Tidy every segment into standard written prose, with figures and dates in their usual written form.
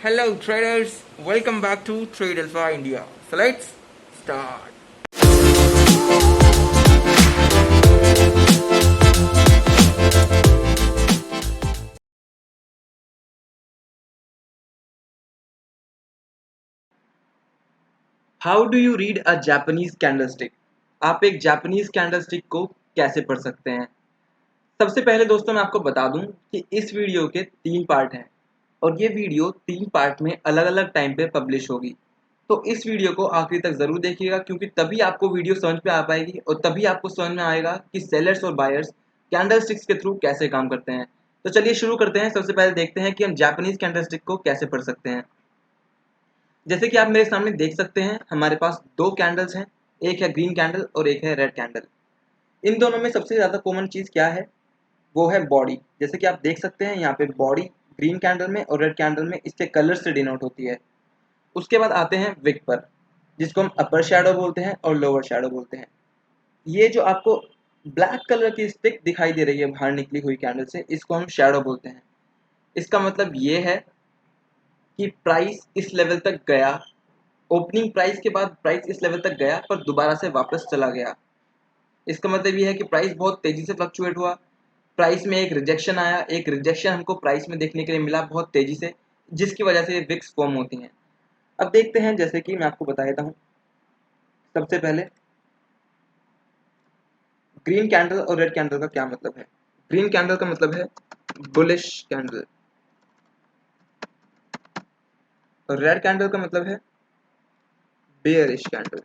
Hello traders, welcome back to Trade Alpha India. So let's start. How do you read a Japanese candlestick? आप एक Japanese candlestick को कैसे पढ़ सकते हैं? सबसे पहले दोस्तों मैं आपको बता दूं कि इस वीडियो के 3 पार्ट हैं और ये वीडियो 3 पार्ट में अलग अलग टाइम पे पब्लिश होगी। तो इस वीडियो को आखिरी तक ज़रूर देखिएगा क्योंकि तभी आपको वीडियो समझ में आ पाएगी और तभी आपको समझ में आएगा कि सेलर्स और बायर्स कैंडलस्टिक्स के थ्रू कैसे काम करते हैं। तो चलिए शुरू करते हैं। सबसे पहले देखते हैं कि हम जापानीज कैंडलस्टिक को कैसे पढ़ सकते हैं। जैसे कि आप मेरे सामने देख सकते हैं, हमारे पास 2 कैंडल्स हैं। एक है ग्रीन कैंडल और एक है रेड कैंडल। इन दोनों में सबसे ज़्यादा कॉमन चीज़ क्या है? वो है बॉडी। जैसे कि आप देख सकते हैं यहाँ पे बॉडी ग्रीन कैंडल में और रेड कैंडल में इसके कलर से डिनोट होती है। उसके बाद आते हैं विक पर, जिसको हम अपर शैडो बोलते हैं और लोअर शैडो बोलते हैं। ये जो आपको ब्लैक कलर की स्टिक दिखाई दे रही है बाहर निकली हुई कैंडल से, इसको हम शैडो बोलते हैं। इसका मतलब ये है कि प्राइस इस लेवल तक गया, ओपनिंग प्राइस के बाद प्राइस इस लेवल तक गया पर दोबारा से वापस चला गया। इसका मतलब ये है कि प्राइस बहुत तेजी से फ्लक्चुएट हुआ। प्राइस में एक रिजेक्शन आया, एक रिजेक्शन हमको प्राइस में देखने के लिए मिला बहुत तेजी से, जिसकी वजह से ये विक्स फॉर्म होती हैं। अब देखते हैं, जैसे कि मैं आपको बता देता हूँ। सबसे पहले ग्रीन कैंडल और रेड कैंडल का क्या मतलब है? ग्रीन कैंडल का मतलब है बुलिश कैंडल और रेड कैंडल का मतलब है बेयरिश कैंडल।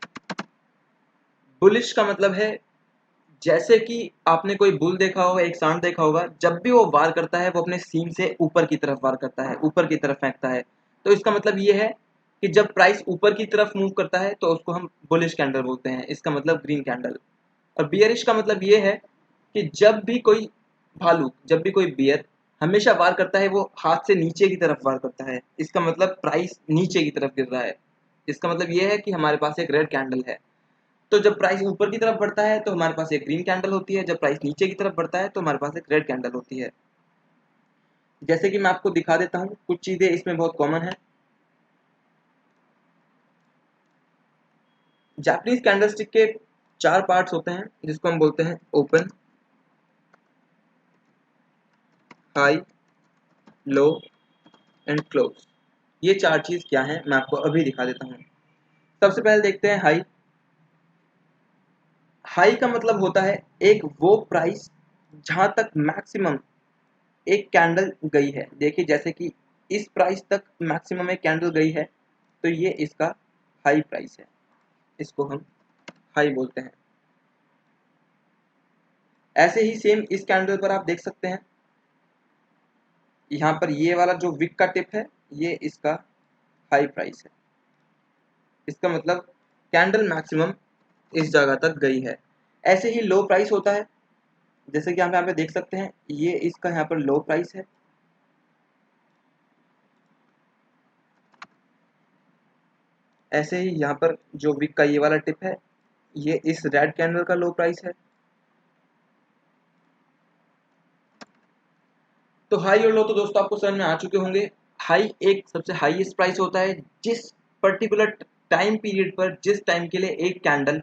बुलिश का मतलब है, जैसे कि आपने कोई बुल देखा होगा, एक सांड देखा होगा, जब भी वो वार करता है वो अपने सींग से ऊपर की तरफ वार करता है, ऊपर की तरफ फेंकता है। तो इसका मतलब ये है कि जब प्राइस ऊपर की तरफ मूव करता है तो उसको हम बुलिश कैंडल बोलते हैं। इसका मतलब ग्रीन कैंडल। और बियरिश का मतलब ये है कि जब भी कोई भालू, जब भी कोई बियर हमेशा वार करता है वो हाथ से नीचे की तरफ वार करता है। इसका मतलब प्राइस नीचे की तरफ गिर रहा है। इसका मतलब ये है कि हमारे पास एक रेड कैंडल है। तो जब प्राइस ऊपर की तरफ बढ़ता है तो हमारे पास एक ग्रीन कैंडल होती है, जब प्राइस नीचे की तरफ बढ़ता है तो हमारे पास एक रेड कैंडल होती है। जैसे कि मैं आपको दिखा देता हूँ, कुछ चीज़ें इसमें बहुत कॉमन है। जापानीज कैंडलस्टिक के 4 पार्ट्स होते हैं जिसको हम बोलते हैं open, high, low and close. ये 4 चीज़ क्या है मैं आपको अभी दिखा देता हूँ। सबसे पहले देखते हैं हाई। हाई का मतलब होता है एक वो प्राइस जहाँ तक मैक्सिमम एक कैंडल गई है। देखिए जैसे कि इस प्राइस तक मैक्सिमम एक कैंडल गई है तो ये इसका हाई प्राइस है, इसको हम हाई बोलते हैं। ऐसे ही सेम इस कैंडल पर आप देख सकते हैं, यहाँ पर ये वाला जो विक का टिप है ये इसका हाई प्राइस है। इसका मतलब कैंडल मैक्सिमम इस जगह तक गई है। ऐसे ही लो प्राइस होता है, जैसे कि आप यहाँ पे देख सकते हैं ये इसका यहाँ पर लो प्राइस है। ऐसे ही यहाँ पर जो विक का ये वाला टिप है ये इस रेड कैंडल का लो प्राइस है। तो हाई और लो तो दोस्तों आपको समझ में आ चुके होंगे। हाई एक सबसे हाईएस्ट प्राइस होता है, जिस पर्टिकुलर टाइम पीरियड पर, जिस टाइम के लिए एक कैंडल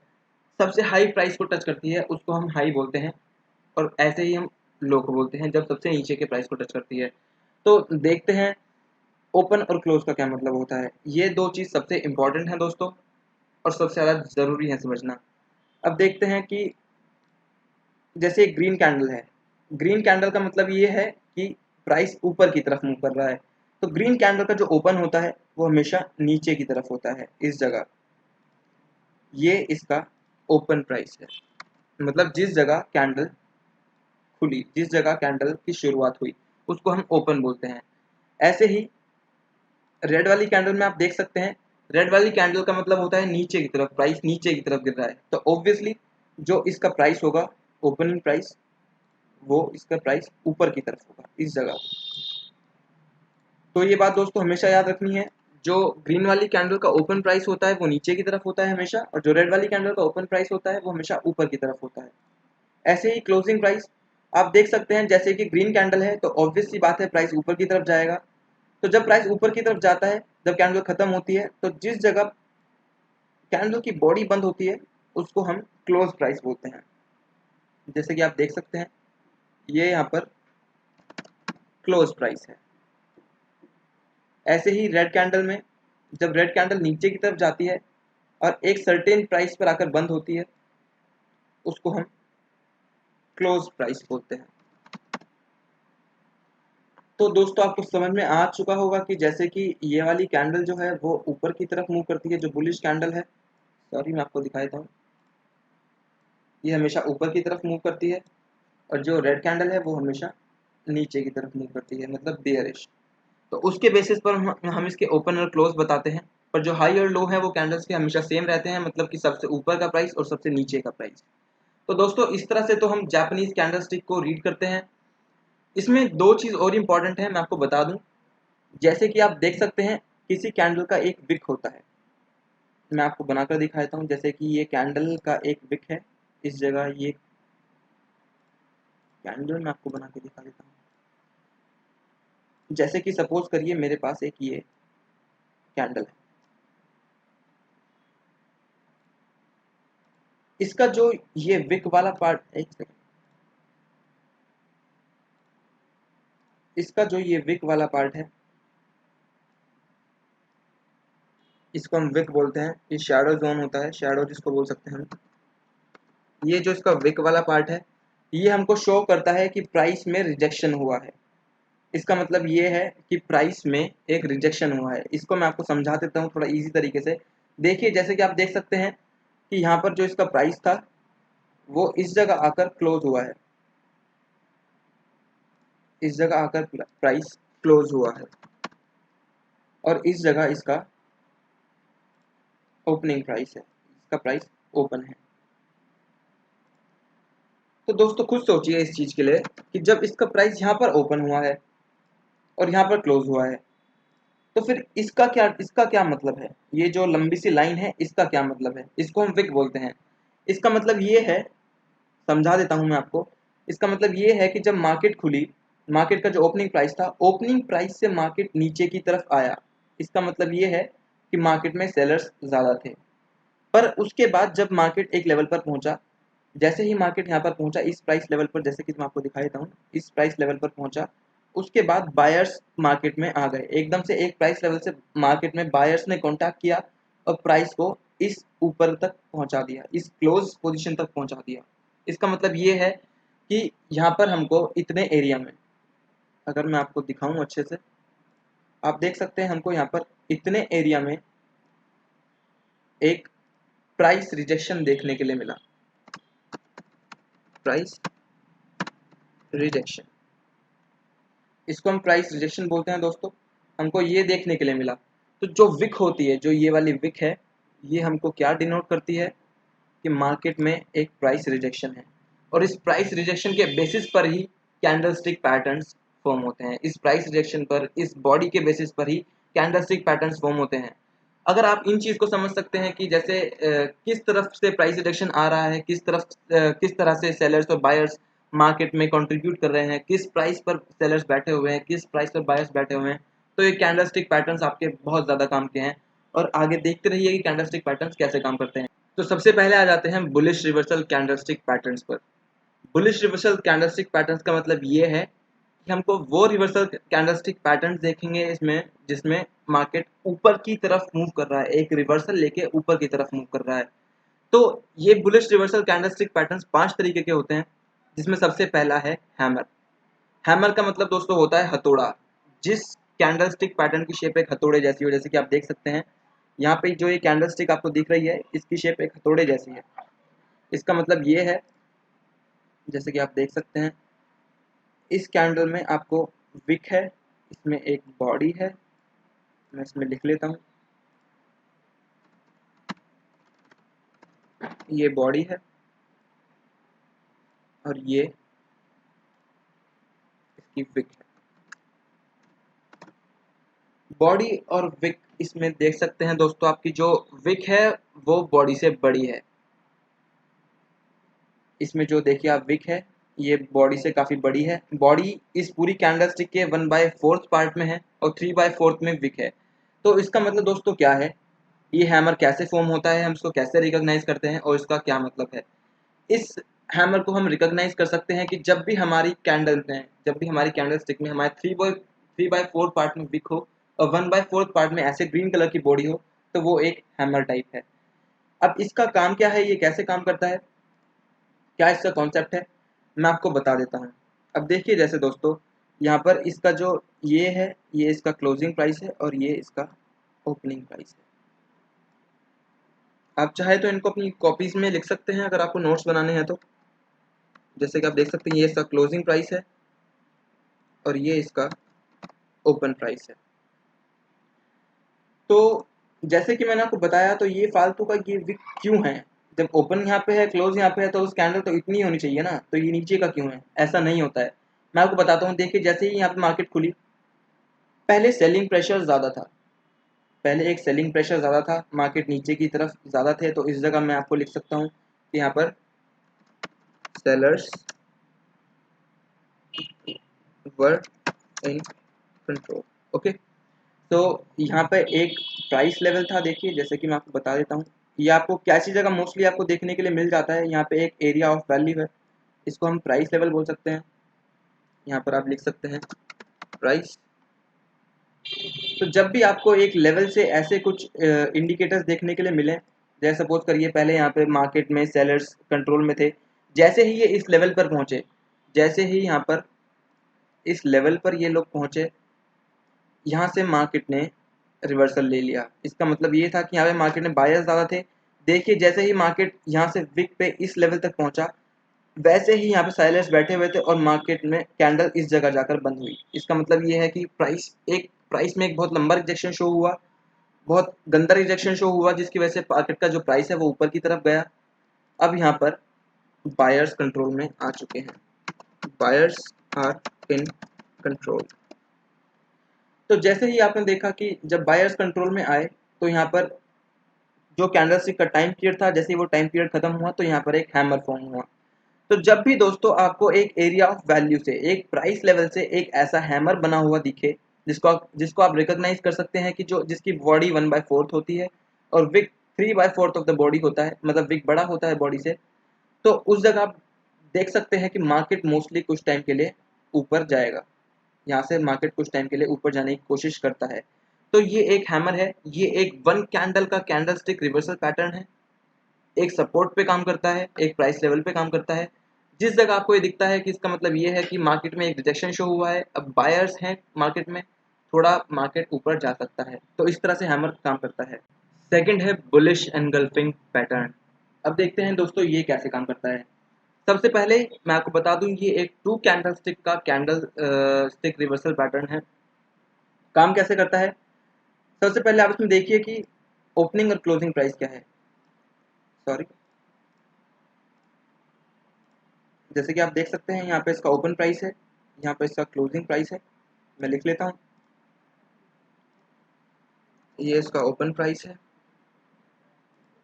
सबसे हाई प्राइस को टच करती है उसको हम हाई बोलते हैं। और ऐसे ही हम लो को बोलते हैं जब सबसे नीचे के प्राइस को टच करती है। तो देखते हैं ओपन और क्लोज का क्या मतलब होता है। ये 2 चीज़ सबसे इंपॉर्टेंट है दोस्तों और सबसे ज़्यादा ज़रूरी है समझना। अब देखते हैं कि जैसे एक ग्रीन कैंडल है, ग्रीन कैंडल का मतलब ये है कि प्राइस ऊपर की तरफ मूव कर रहा है। तो ग्रीन कैंडल का जो ओपन होता है वो हमेशा नीचे की तरफ होता है, इस जगह। ये इसका ओपन प्राइस है, मतलब जिस जगह कैंडल खुली, जिस जगह कैंडल की शुरुआत हुई उसको हम ओपन बोलते हैं। ऐसे ही रेड वाली कैंडल में आप देख सकते हैं, रेड वाली कैंडल का मतलब होता है नीचे की तरफ, प्राइस नीचे की तरफ गिर रहा है। तो ऑब्वियसली जो इसका प्राइस होगा, ओपनिंग प्राइस, वो इसका प्राइस ऊपर की तरफ होगा, इस जगह। तो ये बात दोस्तों हमेशा याद रखनी है, जो ग्रीन वाली कैंडल का ओपन प्राइस होता है वो नीचे की तरफ होता है हमेशा, और जो रेड वाली कैंडल का ओपन प्राइस होता है वो हमेशा ऊपर की तरफ होता है। ऐसे ही क्लोजिंग प्राइस आप देख सकते हैं, जैसे कि ग्रीन कैंडल है तो ऑब्वियस सी बात है प्राइस ऊपर की तरफ जाएगा। तो जब प्राइस ऊपर की तरफ जाता है, जब कैंडल खत्म होती है, तो जिस जगह कैंडल की बॉडी बंद होती है उसको हम क्लोज प्राइस बोलते हैं। जैसे कि आप देख सकते हैं ये यहाँ पर क्लोज प्राइस है। ऐसे ही रेड कैंडल में जब रेड कैंडल नीचे की तरफ जाती है और एक सर्टेन प्राइस पर आकर बंद होती है उसको हम क्लोज प्राइस बोलते हैं। तो दोस्तों आपको समझ में आ चुका होगा कि जैसे कि ये वाली कैंडल जो है वो ऊपर की तरफ मूव करती है, जो बुलिश कैंडल है, सॉरी मैं आपको दिखा देता हूँ, ये हमेशा ऊपर की तरफ मूव करती है, और जो रेड कैंडल है वो हमेशा नीचे की तरफ मूव करती है, मतलब बेयरिश। तो उसके बेसिस पर हम इसके ओपन और क्लोज बताते हैं, पर जो हाई और लो है वो कैंडल्स के हमेशा सेम रहते हैं, मतलब कि सबसे ऊपर का प्राइस और सबसे नीचे का प्राइस। तो दोस्तों इस तरह से तो हम जापानीज कैंडलस्टिक को रीड करते हैं। इसमें दो चीज़ और इम्पॉर्टेंट है, मैं आपको बता दूं। जैसे कि आप देख सकते हैं किसी कैंडल का एक विक होता है, मैं आपको बनाकर दिखा देता हूँ। जैसे कि ये कैंडल का एक विक है, इस जगह ये कैंडल मैं आपको बना के दिखा देता हूँ। जैसे कि सपोज करिए मेरे पास एक ये कैंडल है, इसका जो ये विक वाला पार्ट, एक सेकंड, इसका जो ये विक वाला पार्ट है इसको हम विक बोलते हैं। ये शैडो जोन होता है, शैडो जिसको बोल सकते हैं हम। ये जो इसका विक वाला पार्ट है ये हमको शो करता है कि प्राइस में रिजेक्शन हुआ है। इसका मतलब ये है कि प्राइस में एक रिजेक्शन हुआ है। इसको मैं आपको समझा देता हूँ थोड़ा इजी तरीके से। देखिए जैसे कि आप देख सकते हैं कि यहाँ पर जो इसका प्राइस था वो इस जगह आकर क्लोज हुआ है, इस जगह आकर प्राइस क्लोज हुआ है, और इस जगह इसका ओपनिंग प्राइस है, इसका प्राइस ओपन है। तो दोस्तों खुद सोचिए इस चीज के लिए कि जब इसका प्राइस यहाँ पर ओपन हुआ है और यहाँ पर क्लोज हुआ है, तो फिर इसका क्या मतलब है। ये जो लंबी सी लाइन है इसका क्या मतलब है, इसको हम विक बोलते हैं। इसका मतलब ये है, समझा देता हूं मैं आपको। इसका मतलब ये है कि जब मार्केट खुली, मार्केट का जो ओपनिंग प्राइस था, ओपनिंग प्राइस से मार्केट नीचे की तरफ आया, इसका मतलब ये है कि मार्केट में सेलर्स ज़्यादा थे। पर उसके बाद जब मार्केट एक लेवल पर पहुंचा, जैसे ही मार्केट यहाँ पर पहुंचा इस प्राइस लेवल पर, जैसे कि मैं आपको दिखा देता हूँ, इस प्राइस लेवल पर पहुंचा, उसके बाद बायर्स मार्केट में आ गए। एकदम से एक प्राइस लेवल से मार्केट में बायर्स ने कॉन्टैक्ट किया और प्राइस को इस ऊपर तक पहुंचा दिया, इस क्लोज पोजीशन तक पहुंचा दिया। इसका मतलब ये है कि यहाँ पर हमको इतने एरिया में, अगर मैं आपको दिखाऊं अच्छे से, आप देख सकते हैं हमको यहाँ पर इतने एरिया में एक प्राइस रिजेक्शन देखने के लिए मिला, प्राइस रिजेक्शन, इसको हम प्राइस रिजेक्शन बोलते हैं दोस्तों। हमको ये देखने के लिए मिला। तो जो विक होती है, जो ये वाली विक है, ये हमको क्या डिनोट करती है कि मार्केट में एक प्राइस रिजेक्शन है, और इस प्राइस रिजेक्शन के बेसिस पर ही कैंडलस्टिक पैटर्न्स फॉर्म होते हैं। इस प्राइस रिजेक्शन पर, इस बॉडी के बेसिस पर ही कैंडलस्टिक पैटर्न्स फॉर्म होते हैं। अगर आप इन चीज़ को समझ सकते हैं कि जैसे किस तरफ से प्राइस रिडक्शन आ रहा है, किस तरह से सेलर्स और बायर्स मार्केट में कंट्रीब्यूट कर रहे हैं, किस प्राइस पर सेलर्स बैठे हुए हैं, किस प्राइस पर बायर्स बैठे हुए हैं, तो ये कैंडलस्टिक पैटर्न्स आपके बहुत ज़्यादा काम के हैं। और आगे देखते रहिए कि कैंडलस्टिक पैटर्न्स कैसे काम करते हैं। तो सबसे पहले आ जाते हैं बुलिश रिवर्सल कैंडलस्टिक पैटर्न्स पर। बुलिश रिवर्सल कैंडलस्टिक पैटर्न्स का मतलब ये है कि हमको वो रिवर्सल कैंडलस्टिक पैटर्न देखेंगे इसमें जिसमें मार्केट ऊपर की तरफ मूव कर रहा है, एक रिवर्सल लेके ऊपर की तरफ मूव कर रहा है। तो ये बुलिश रिवर्सल कैंडलस्टिक पैटर्न्स 5 तरीके के होते हैं, जिसमें सबसे पहला है हैमर। हैमर का मतलब दोस्तों होता है हथौड़ा। जिस कैंडलस्टिक पैटर्न की शेप एक हथौड़े जैसी हो, जैसे कि आप देख सकते हैं यहाँ पे जो ये कैंडलस्टिक आपको दिख रही है इसकी शेप एक हथौड़े जैसी है। इसका मतलब ये है, जैसे कि आप देख सकते हैं इस कैंडल में आपको विक है, इसमें एक बॉडी है, मैं इसमें लिख लेता हूँ, ये बॉडी है और ये इसकी विक है। बॉडी और विक इसमें देख सकते हैं दोस्तों, आपकी जो विक है वो बॉडी से बड़ी है। इसमें जो देखिए आप विक है ये बॉडी से काफ़ी बड़ी है। बॉडी इस पूरी कैंडलस्टिक के 1/4 पार्ट में है और 3/4 में विक है। तो इसका मतलब दोस्तों क्या है, ये हैमर कैसे फॉर्म होता है, हम इसको कैसे रिकॉग्नाइज करते हैं और इसका क्या मतलब है। इस हैमर को हम रिकॉग्नाइज कर सकते हैं कि जब भी हमारी कैंडल में, जब भी हमारी कैंडल स्टिक में हमारे 3/4 पार्ट में विक हो और 1/4 पार्ट में ऐसे ग्रीन कलर की बॉडी हो, तो वो एक हैमर टाइप है। अब इसका काम क्या है, ये कैसे काम करता है, क्या इसका कॉन्सेप्ट है, मैं आपको बता देता हूँ। अब देखिए जैसे दोस्तों, यहाँ पर इसका जो ये है, ये इसका क्लोजिंग प्राइस है और ये इसका ओपनिंग प्राइस है। आप चाहे तो इनको अपनी कॉपीज में लिख सकते हैं अगर आपको नोट्स बनाने हैं तो। जैसे कि आप देख सकते हैं, ये इसका क्लोजिंग प्राइस है और ये इसका ओपन प्राइस है। तो जैसे कि मैंने आपको बताया, तो ये फालतू का ये विक क्यों है, जब ओपन यहाँ पे है, क्लोज यहाँ पे है, तो उस कैंडल तो इतनी होनी चाहिए ना, तो ये नीचे का क्यों है, ऐसा नहीं होता है। मैं आपको बताता हूँ। देखिए जैसे ही यहाँ पे मार्केट खुली, पहले सेलिंग प्रेशर ज़्यादा था, पहले एक सेलिंग प्रेशर ज़्यादा था, मार्केट नीचे की तरफ ज़्यादा थे। तो इस जगह मैं आपको लिख सकता हूँ कि यहाँ पर sellers were in control. Okay, तो यहाँ पे एक प्राइस लेवल था। देखिए जैसे कि मैं आपको बता देता हूँ, ये आपको कैसी जगह मोस्टली आपको देखने के लिए मिल जाता है, यहाँ पे एक एरिया ऑफ वैल्यू है, इसको हम प्राइस लेवल बोल सकते हैं। यहाँ पर आप लिख सकते हैं प्राइस। तो जब भी आपको एक लेवल से ऐसे कुछ इंडिकेटर्स देखने के लिए मिले, जैसे सपोज करिए पहले यहाँ पे मार्केट में सेलर्स कंट्रोल में थे, जैसे ही ये इस लेवल पर पहुँचे, जैसे ही यहाँ पर इस लेवल पर ये लोग पहुँचे, यहाँ से मार्केट ने रिवर्सल ले लिया। इसका मतलब ये था कि यहाँ पे मार्केट में बायर्स ज़्यादा थे। देखिए जैसे ही मार्केट यहाँ से विक पे इस लेवल तक पहुँचा, वैसे ही यहाँ पे सेलर्स बैठे हुए थे और मार्केट में कैंडल इस जगह जाकर बंद हुई। इसका मतलब ये है कि प्राइस में एक बहुत लंबा रिजेक्शन शो हुआ, बहुत गंदा रिजेक्शन शो हुआ, जिसकी वजह से मार्केट का जो प्राइस है वो ऊपर की तरफ गया। अब यहाँ पर बायर्स कंट्रोल में आ चुके हैं, बायर्स आर इन कंट्रोल। तो जैसे ही आपने देखा कि जब बायर्स कंट्रोल में आए, तो यहाँ पर जो कैंडलस्टिक का टाइम पीरियड था, जैसे ही वो टाइम पीरियड खत्म हुआ, तो यहाँ पर एक हैमर फॉर्म हुआ। तो जब भी दोस्तों आपको एक एरिया ऑफ वैल्यू से, एक प्राइस लेवल से एक ऐसा हैमर बना हुआ दिखे, जिसको आप रिकॉग्नाइज कर सकते हैं कि जो जिसकी बॉडी 1/4 होती है और विक 3/4 ऑफ द बॉडी होता है, मतलब विक बड़ा होता है बॉडी से, तो उस जगह आप देख सकते हैं कि मार्केट मोस्टली कुछ टाइम के लिए ऊपर जाएगा। यहाँ से मार्केट कुछ टाइम के लिए ऊपर जाने की कोशिश करता है। तो ये एक हैमर है, ये एक वन कैंडल का कैंडलस्टिक रिवर्सल पैटर्न है। एक सपोर्ट पे काम करता है, एक प्राइस लेवल पे काम करता है। जिस जगह आपको ये दिखता है कि इसका मतलब ये है कि मार्केट में एक रिजेक्शन शो हुआ है, अब बायर्स हैं मार्केट में, थोड़ा मार्केट ऊपर जा सकता है। तो इस तरह से हैमर काम करता है। सेकंड है बुलिश एनगल्फिंग पैटर्न। अब देखते हैं दोस्तों ये कैसे काम करता है। सबसे पहले मैं आपको बता दूं, ये एक 2 कैंडलस्टिक का कैंडल स्टिक रिवर्सल पैटर्न है। काम कैसे करता है, सबसे पहले आप इसमें देखिए कि ओपनिंग और क्लोजिंग प्राइस क्या है। सॉरी, जैसे कि आप देख सकते हैं यहाँ पे इसका ओपन प्राइस है, यहाँ पे इसका क्लोजिंग प्राइस है। मैं लिख लेता हूँ, ये इसका ओपन प्राइस है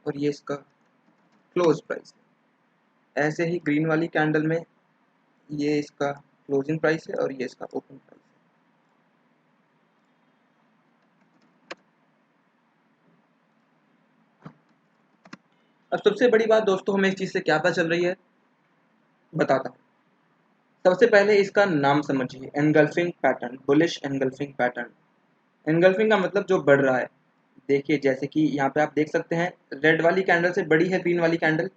और ये इसका क्लोज प्राइस है। ऐसे ही ग्रीन वाली कैंडल में ये इसका क्लोजिंग प्राइस है और ये इसका ओपन प्राइस है। अब सबसे बड़ी बात दोस्तों, हमें इस चीज़ से क्या पता चल रही है, बताता हूँ। सबसे पहले इसका नाम समझिए, engulfing pattern, bullish engulfing pattern. Engulfing का मतलब जो बढ़ रहा है। देखिए जैसे कि यहाँ पे आप देख सकते हैं, रेड वाली कैंडल से बड़ी है ग्रीन वाली कैंडल।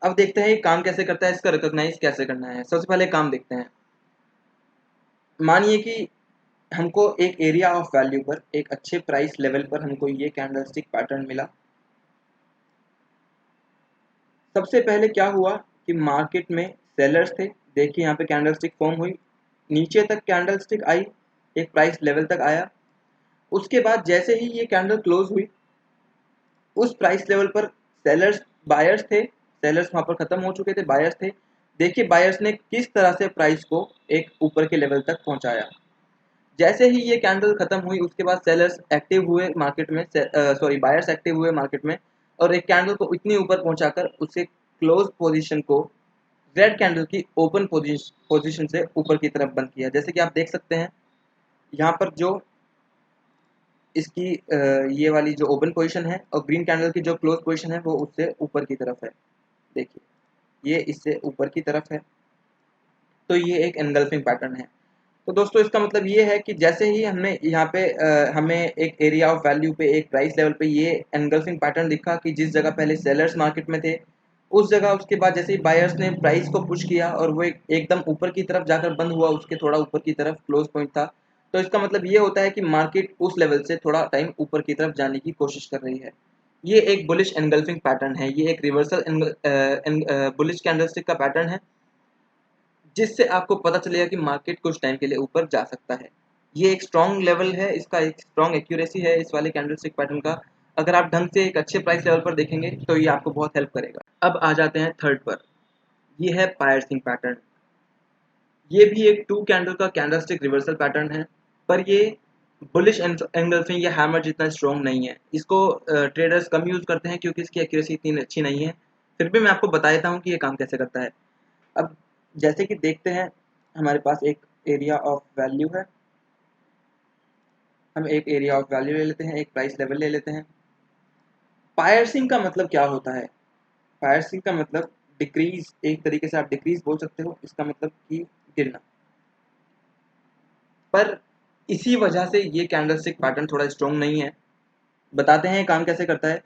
अब देखते हैं ये काम कैसे करता है, इसका रिकॉग्नाइज कैसे करना है। सबसे पहले काम देखते हैं। मानिए कि हमको एक एरिया ऑफ वैल्यू पर, एक अच्छे प्राइस लेवल पर हमको ये कैंडलस्टिक पैटर्न मिला। सबसे पहले क्या हुआ कि मार्केट में सेलर्स थे। देखिए यहाँ पे कैंडलस्टिक फॉर्म हुई, नीचे तक कैंडलस्टिक आई, एक प्राइस लेवल तक आया। उसके बाद जैसे ही ये कैंडल क्लोज हुई, उस प्राइस लेवल पर सेलर्स, बायर्स थे, सेलर्स वहां पर खत्म हो चुके थे, बायर्स थे। देखिए बायर्स ने किस तरह से प्राइस को एक ऊपर के लेवल तक पहुंचाया। जैसे ही ये कैंडल खत्म हुई, उसके बाद सेलर्स एक्टिव हुए मार्केट में, सॉरी बायर्स एक्टिव हुए मार्केट में, और एक कैंडल को इतनी ऊपर पहुंचाकर उसे क्लोज पोजीशन को रेड कैंडल की ओपन पोजीशन से ऊपर की तरफ बंद किया। जैसे कि आप देख सकते हैं यहाँ पर जो इसकी ये वाली जो ओपन पोजीशन है और ग्रीन कैंडल की जो क्लोज पोजीशन है वो उससे ऊपर की तरफ है। देखिए ये इससे ऊपर की तरफ है, तो ये एक एनगल्फिंग पैटर्न है। तो दोस्तों इसका मतलब ये है कि जैसे ही हमने यहाँ पे हमें एक एरिया ऑफ वैल्यू पे, एक प्राइस लेवल पे ये एनगल्फिंग पैटर्न दिखा कि जिस जगह पहले सेलर्स मार्केट में थे उस जगह उसके बाद जैसे ही बायर्स ने प्राइस को पुश किया और वो एकदम ऊपर की तरफ जाकर बंद हुआ, उसके थोड़ा ऊपर की तरफ क्लोज पॉइंट था, तो इसका मतलब ये होता है कि मार्केट उस लेवल से थोड़ा टाइम ऊपर की तरफ जाने की कोशिश कर रही है। ये एक बुलिश एनगल्फिंग पैटर्न है, ये एक रिवर्सल बुलिश कैंडलस्टिक का पैटर्न है जिससे आपको पता चलेगा कि मार्केट कुछ टाइम के लिए ऊपर जा सकता है। ये एक स्ट्रॉन्ग लेवल है, इसका एक स्ट्रॉन्ग एक्यूरेसी है इस वाले कैंडलस्टिक पैटर्न का। अगर आप ढंग से एक अच्छे प्राइस लेवल पर देखेंगे तो ये आपको बहुत हेल्प करेगा। अब आ जाते हैं थर्ड पर, ये है पायर्सिंग पैटर्न। ये भी एक 2 कैंडल का कैंडलस्टिक रिवर्सल पैटर्न है, पर ये बुलिश एंगल्फिंग या हैमर जितना स्ट्रॉन्ग नहीं है। इसको ट्रेडर्स कम यूज करते हैं क्योंकि इसकी एक्यूरेसी इतनी अच्छी नहीं है। फिर भी मैं आपको बता देता हूँ कि ये काम कैसे करता है। अब जैसे कि देखते हैं हमारे पास एक एरिया ऑफ वैल्यू है, हम एक एरिया ऑफ वैल्यू ले लेते हैं, एक प्राइस लेवल ले लेते हैं। पायर्सिंग का मतलब क्या होता है? पायर्सिंग का मतलब डिक्रीज, एक तरीके से आप डिक्रीज बोल सकते हो, इसका मतलब कि गिरना। पर इसी वजह से ये कैंडलस्टिक पैटर्न थोड़ा स्ट्रॉन्ग नहीं है। बताते हैं काम कैसे करता है।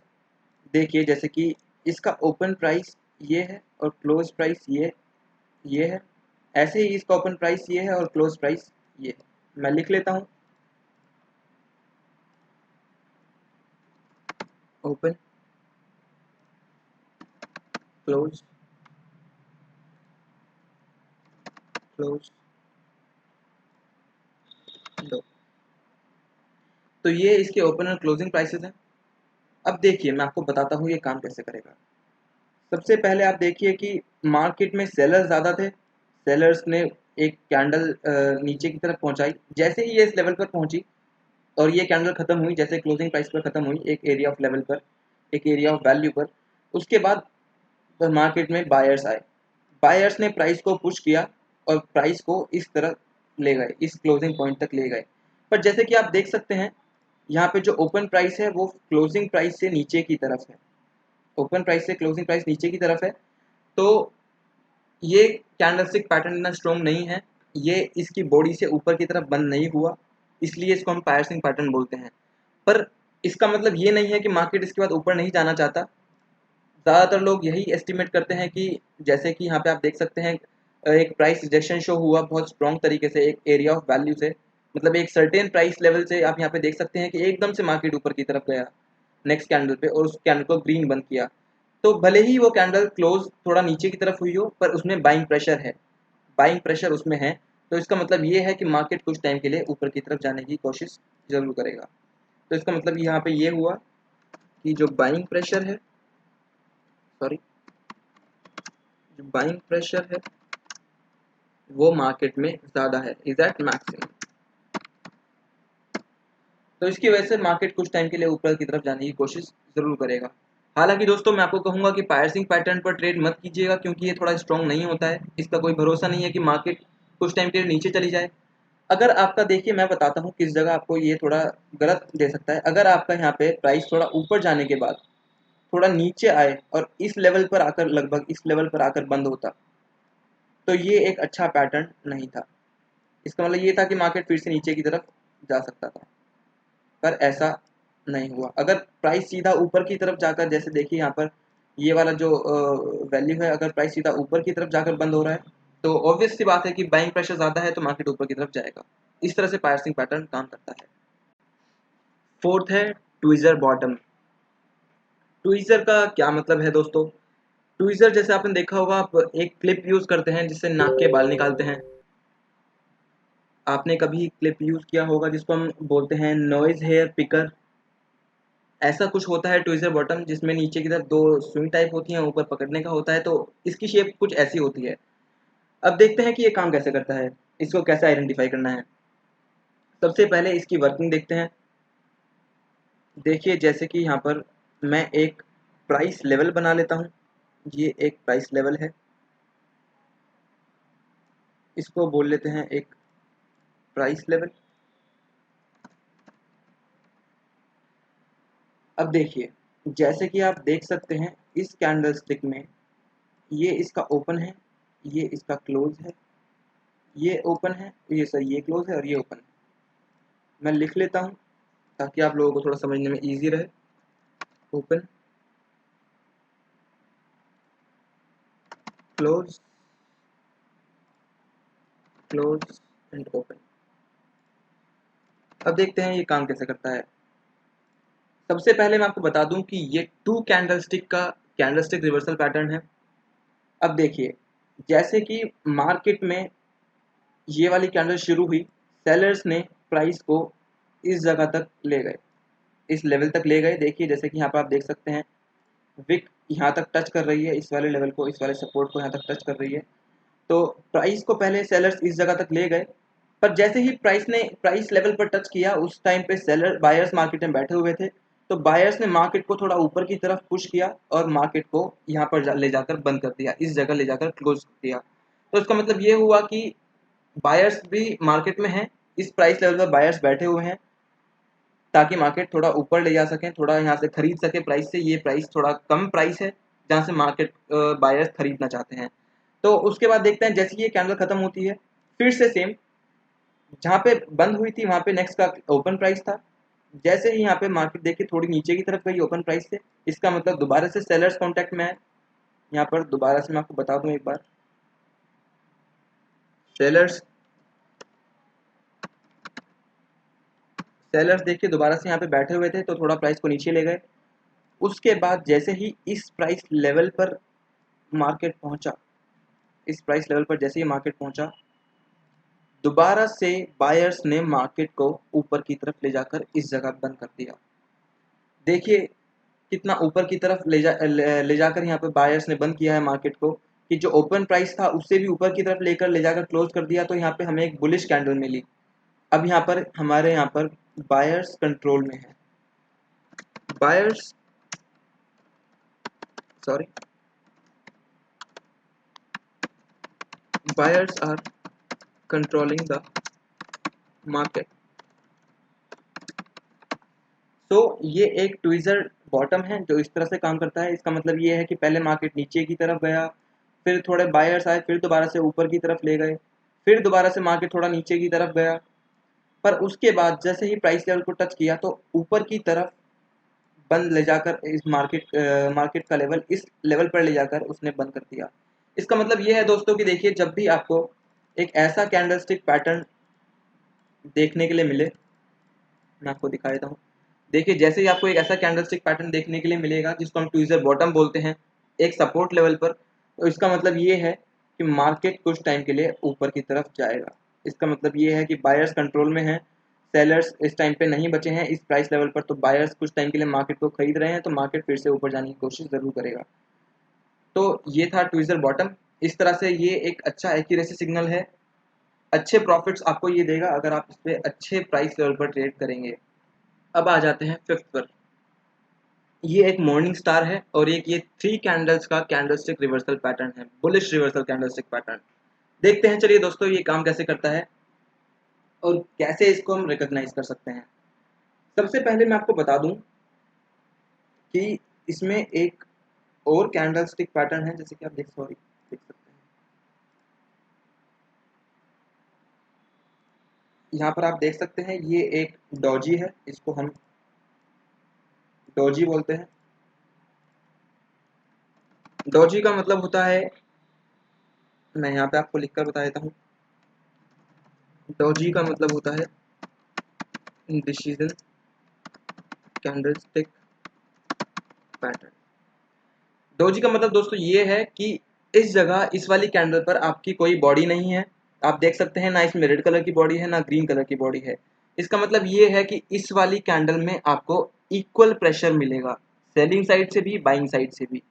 देखिए जैसे कि इसका ओपन प्राइस ये है और क्लोज प्राइस ये है, ऐसे ही इसका ओपन प्राइस ये है और क्लोज प्राइस ये है। मैं लिख लेता हूँ, ओपन, क्लोज, क्लोज, लो। तो ये इसके ओपन और क्लोजिंग प्राइसेस हैं। अब देखिए मैं आपको बताता हूँ ये काम कैसे करेगा। सबसे पहले आप देखिए कि मार्केट में सेलर्स ज़्यादा थे, सेलर्स ने एक कैंडल नीचे की तरफ पहुंचाई। जैसे ही ये इस लेवल पर पहुंची और ये कैंडल खत्म हुई, जैसे क्लोजिंग प्राइस पर खत्म हुई एक एरिया ऑफ लेवल पर, एक एरिया ऑफ वैल्यू पर, उसके बाद मार्केट में बायर्स आए। बायर्स ने प्राइस को पुश किया और प्राइस को इस तरह ले गए, इस क्लोजिंग पॉइंट तक ले गए। पर जैसे कि आप देख सकते हैं यहाँ पे जो ओपन प्राइस है वो क्लोजिंग प्राइस से नीचे की तरफ है, ओपन प्राइस से क्लोजिंग प्राइस नीचे की तरफ है। तो ये कैंडलस्टिक पैटर्न इतना स्ट्रॉन्ग नहीं है, ये इसकी बॉडी से ऊपर की तरफ बंद नहीं हुआ, इसलिए इसको हम पायर्सिंग पैटर्न बोलते हैं। पर इसका मतलब ये नहीं है कि मार्केट इसके बाद ऊपर नहीं जाना चाहता। ज़्यादातर लोग यही एस्टिमेट करते हैं कि जैसे कि यहाँ पे आप देख सकते हैं एक प्राइस रिजेक्शन शो हुआ बहुत स्ट्रॉन्ग तरीके से एक एरिया ऑफ वैल्यू से, मतलब एक सर्टेन प्राइस लेवल से आप यहाँ पे देख सकते हैं कि एकदम से मार्केट ऊपर की तरफ गया नेक्स्ट कैंडल पे और उस कैंडल को ग्रीन बंद किया। तो भले ही वो कैंडल क्लोज थोड़ा नीचे की तरफ हुई हो पर उसमें बाइंग प्रेशर है, बाइंग प्रेशर उसमें है। तो इसका मतलब ये है कि मार्केट कुछ टाइम के लिए ऊपर की तरफ जाने की कोशिश जरूर करेगा। तो इसका मतलब यहाँ पे ये हुआ कि जो बाइंग प्रेशर है, सॉरी, जो बाइंग प्रेशर है वो मार्केट में ज़्यादा है, इज एट मैक्सिमम। तो इसकी वजह से मार्केट कुछ टाइम के लिए ऊपर की तरफ जाने की कोशिश ज़रूर करेगा। हालांकि दोस्तों मैं आपको कहूंगा कि पायर्सिंग पैटर्न पर ट्रेड मत कीजिएगा क्योंकि ये थोड़ा स्ट्रॉन्ग नहीं होता है, इसका कोई भरोसा नहीं है कि मार्केट कुछ टाइम के लिए नीचे चली जाए। अगर आपका, देखिए मैं बताता हूँ किस जगह आपको ये थोड़ा गलत दे सकता है। अगर आपका यहाँ पे प्राइस थोड़ा ऊपर जाने के बाद थोड़ा नीचे आए और इस लेवल पर आकर, लगभग इस लेवल पर आकर बंद होता, तो ये एक अच्छा पैटर्न नहीं था। इसका मतलब ये था कि मार्केट फिर से नीचे की तरफ जा सकता था, पर ऐसा नहीं हुआ। अगर प्राइस सीधा ऊपर की तरफ जाकर, जैसे देखिए यहाँ पर ये वाला जो वैल्यू है, अगर प्राइस सीधा ऊपर की तरफ जाकर बंद हो रहा है तो ऑब्वियस सी बात है कि बाइंग प्रेशर ज़्यादा है तो मार्केट ऊपर की तरफ जाएगा। इस तरह से पायर्सिंग पैटर्न काम करता है। फोर्थ है ट्विज़र बॉटम। ट्विज़र का क्या मतलब है दोस्तों? ट्विज़र जैसे आपने देखा होगा, आप एक क्लिप यूज़ करते हैं जिससे नाक के बाल निकालते हैं। आपने कभी क्लिप यूज़ किया होगा जिसको हम बोलते हैं नॉइज हेयर पिकर। ऐसा कुछ होता है ट्विज़र बॉटम, जिसमें नीचे की तरफ दो स्विंग टाइप होती हैं, ऊपर पकड़ने का होता है, तो इसकी शेप कुछ ऐसी होती है। अब देखते हैं कि ये काम कैसे करता है, इसको कैसे आइडेंटिफाई करना है। सबसे पहले इसकी वर्किंग देखते हैं। देखिए जैसे कि यहाँ पर मैं एक प्राइस लेवल बना लेता हूँ, ये एक प्राइस लेवल है। इसको बोल लेते हैं एक प्राइस लेवल। अब देखिए, जैसे कि आप देख सकते हैं इस कैंडलस्टिक में ये इसका ओपन है, ये इसका क्लोज है, ये ओपन है, ये क्लोज है और ये ओपन है। मैं लिख लेता हूँ ताकि आप लोगों को थोड़ा समझने में इजी रहे। Open, close, close and open. अब देखते हैं ये काम कैसे करता है। सबसे पहले मैं आपको बता दूं कि ये टू कैंडलस्टिक का कैंडलस्टिक रिवर्सल पैटर्न है। अब देखिए, जैसे कि मार्केट में ये वाली कैंडल शुरू हुई, सेलर्स ने प्राइस को इस जगह तक ले गए, इस लेवल तक ले गए। देखिए जैसे कि यहाँ पर आप देख सकते हैं विक यहाँ तक टच कर रही है, इस वाले लेवल को, इस वाले सपोर्ट को यहाँ तक टच कर रही है। तो प्राइस को पहले सेलर्स इस जगह तक ले गए, पर जैसे ही प्राइस ने प्राइस लेवल पर टच किया उस टाइम पे सेलर बायर्स मार्केट में बैठे हुए थे, तो बायर्स ने मार्केट को थोड़ा ऊपर की तरफ पुश किया और मार्केट को यहाँ पर ले जाकर बंद कर दिया, इस जगह ले जाकर क्लोज कर दिया। तो इसका मतलब ये हुआ कि बायर्स भी मार्केट में हैं, इस प्राइस लेवल पर बायर्स बैठे हुए हैं ताकि मार्केट थोड़ा ऊपर ले जा सकें, थोड़ा यहाँ से खरीद सके प्राइस से। ये प्राइस थोड़ा कम प्राइस है जहाँ से मार्केट बायर्स खरीदना चाहते हैं। तो उसके बाद देखते हैं जैसे ये कैंडल खत्म होती है, फिर से सेम जहाँ पे बंद हुई थी वहाँ पे नेक्स्ट का ओपन प्राइस था। जैसे ही यहाँ पे मार्केट देखिए थोड़ी नीचे की तरफ गई ओपन प्राइस से, इसका मतलब दोबारा से सेलर्स कॉन्टैक्ट में आए। यहाँ पर दोबारा से मैं आपको बता दूं एक बार, सेलर्स सेलर्स देखिए दोबारा से यहाँ पे बैठे हुए थे तो थोड़ा प्राइस को नीचे ले गए। उसके बाद जैसे ही इस प्राइस लेवल पर मार्केट पहुंचा, इस प्राइस लेवल पर जैसे ही मार्केट पहुंचा, दोबारा से बायर्स ने मार्केट को ऊपर की तरफ ले जाकर इस जगह बंद कर दिया। देखिए कितना ऊपर की तरफ ले जाकर यहाँ पे बायर्स ने बंद किया है मार्केट को, कि जो ओपन प्राइस था उससे भी ऊपर की तरफ ले जाकर क्लोज कर दिया। तो यहाँ पे हमें एक बुलिश कैंडल मिली। अब यहाँ पर हमारे यहाँ पर बायर्स कंट्रोल में है, buyers sorry buyers are controlling the market. तो ये एक ट्विज़र बॉटम है जो इस तरह से काम करता है। इसका मतलब ये है कि पहले मार्केट नीचे की तरफ गया, फिर थोड़े बायर्स आए, फिर दोबारा से ऊपर की तरफ ले गए, फिर दोबारा से मार्केट थोड़ा नीचे की तरफ गया, पर उसके बाद जैसे ही प्राइस लेवल को टच किया तो ऊपर की तरफ बंद ले जाकर इस मार्केट का लेवल इस लेवल पर ले जाकर उसने बंद कर दिया। इसका मतलब ये है दोस्तों कि देखिए जब भी आपको एक ऐसा कैंडलस्टिक पैटर्न देखने के लिए मिले, मैं आपको दिखा देता हूँ। देखिए जैसे ही आपको एक ऐसा कैंडलस्टिक पैटर्न देखने के लिए मिलेगा जिसको हम ट्विज़र बॉटम बोलते हैं, एक सपोर्ट लेवल पर, तो इसका मतलब ये है कि मार्केट कुछ टाइम के लिए ऊपर की तरफ जाएगा। इसका मतलब ये है कि बायर्स कंट्रोल में हैं, सेलर्स इस टाइम पे नहीं बचे हैं इस प्राइस लेवल पर, तो बायर्स कुछ टाइम के लिए मार्केट को खरीद रहे हैं, तो मार्केट फिर से ऊपर जाने की कोशिश ज़रूर करेगा। तो ये था ट्विज़र बॉटम। इस तरह से ये एक अच्छा एक्यूरेसी सिग्नल है, अच्छे प्रॉफिट्स आपको ये देगा अगर आप इस पर अच्छे प्राइस लेवल पर ट्रेड करेंगे। अब आ जाते हैं फिफ्थ पर। ये एक मॉर्निंग स्टार है और एक ये 3 कैंडल्स का कैंडलस्टिक रिवर्सल पैटर्न है, बुलिश रिवर्सल कैंडलस्टिक पैटर्न। देखते हैं चलिए दोस्तों ये काम कैसे करता है और कैसे इसको हम रिकॉग्नाइज कर सकते हैं। सबसे पहले मैं आपको बता दूं कि इसमें एक और कैंडलस्टिक पैटर्न है, जैसे कि आप देख सकते हैं यहाँ पर आप देख सकते हैं ये एक डॉजी है, इसको हम डॉजी बोलते हैं। डॉजी का मतलब होता है, मैं यहाँ पे आपको लिखकर बता देता हूँ, डॉजी का मतलब होता है इंडिसीजन कैंडलस्टिक पैटर्न। डोजी का मतलब दोस्तों ये है कि इस जगह इस वाली कैंडल पर आपकी कोई बॉडी नहीं है, आप देख सकते हैं ना इसमें रेड कलर की बॉडी है ना ग्रीन कलर की बॉडी है। इसका मतलब ये है कि इस वाली कैंडल में आपको इक्वल प्रेशर मिलेगा, सेलिंग साइड से भी बाइंग साइड से भी।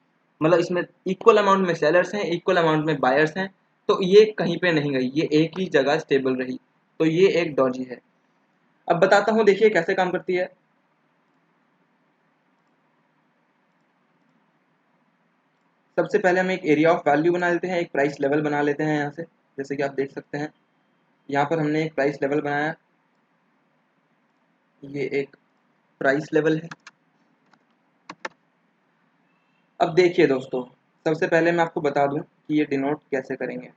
मतलब इसमें इक्वल अमाउंट में सेलर्स हैं, इक्वल अमाउंट में बायर्स हैं, तो ये कहीं पे नहीं गई, ये एक ही जगह स्टेबल रही। तो ये एक डॉजी है। अब बताता हूँ देखिए कैसे काम करती है। सबसे पहले हम एक एरिया ऑफ वैल्यू बना लेते हैं, एक प्राइस लेवल बना लेते हैं यहाँ से। जैसे कि आप देख सकते हैं यहाँ पर हमने एक प्राइस लेवल बनाया, ये एक प्राइस लेवल है। अब देखिए दोस्तों, सबसे पहले मैं आपको बता दूं कि ये डिनोट कैसे करेंगे।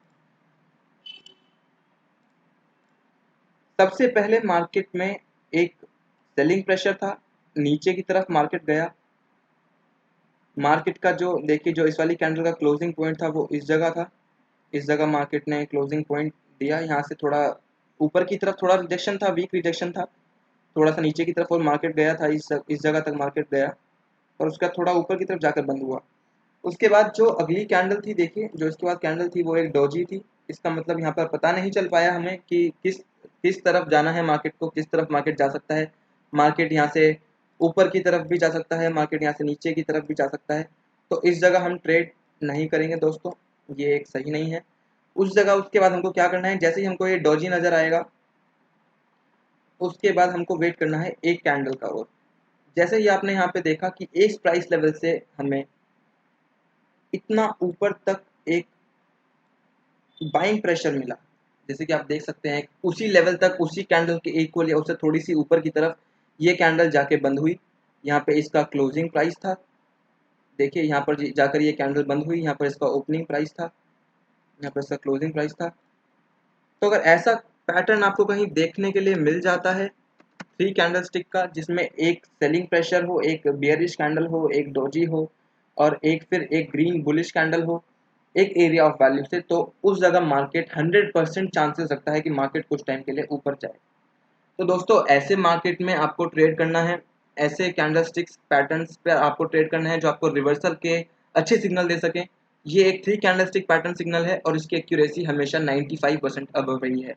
सबसे पहले मार्केट में एक सेलिंग प्रेशर था, नीचे की तरफ मार्केट गया। मार्केट का जो देखिए, जो इस वाली कैंडल का क्लोजिंग पॉइंट था वो इस जगह था, इस जगह मार्केट ने क्लोजिंग पॉइंट दिया। यहाँ से थोड़ा ऊपर की तरफ थोड़ा रिजेक्शन था, वीक रिजेक्शन था, थोड़ा सा नीचे की तरफ और मार्केट गया था, इस जगह तक मार्केट गया और उसका थोड़ा ऊपर की तरफ जाकर बंद हुआ। उसके बाद जो अगली कैंडल थी, देखिए जो इसके बाद कैंडल थी वो एक डोजी थी। इसका मतलब यहाँ पर पता नहीं चल पाया हमें कि किस तरफ जाना है मार्केट को, किस तरफ मार्केट जा सकता है। मार्केट यहाँ से ऊपर की तरफ भी जा सकता है, मार्केट यहाँ से नीचे की तरफ भी जा सकता है। तो इस जगह हम ट्रेड नहीं करेंगे दोस्तों, ये एक सही नहीं है। उस जगह उसके बाद हमको क्या करना है, जैसे ही हमको ये डोजी नज़र आएगा उसके बाद हमको वेट करना है एक कैंडल का। और जैसे ही आपने यहाँ पे देखा कि एक प्राइस लेवल से हमें इतना ऊपर तक एक बाइंग प्रेशर मिला, जैसे कि आप देख सकते हैं उसी लेवल तक, उसी कैंडल के इक्वल या उससे थोड़ी सी ऊपर की तरफ ये कैंडल जाके बंद हुई। यहाँ पे इसका क्लोजिंग प्राइस था, देखिए यहाँ पर जाकर ये कैंडल बंद हुई, यहाँ पर इसका ओपनिंग प्राइस था, यहाँ पर इसका क्लोजिंग प्राइस था। तो अगर ऐसा पैटर्न आपको कहीं देखने के लिए मिल जाता है थ्री कैंडल स्टिक का, जिसमें एक सेलिंग प्रेशर हो, एक बियरिश कैंडल हो, एक डोजी हो और फिर एक ग्रीन बुलिश कैंडल हो एक एरिया ऑफ वैल्यू से, तो उस जगह मार्केट 100% चांसेस रखता है कि मार्केट कुछ टाइम के लिए ऊपर जाए। तो दोस्तों ऐसे मार्केट में आपको ट्रेड करना है, ऐसे कैंडल स्टिक्स पैटर्न्स पे आपको ट्रेड करना है जो आपको रिवर्सल के अच्छे सिग्नल दे सकें। ये एक three candle stick pattern signal है और इसकी एक्यूरेसी हमेशा 95% अबव रही है।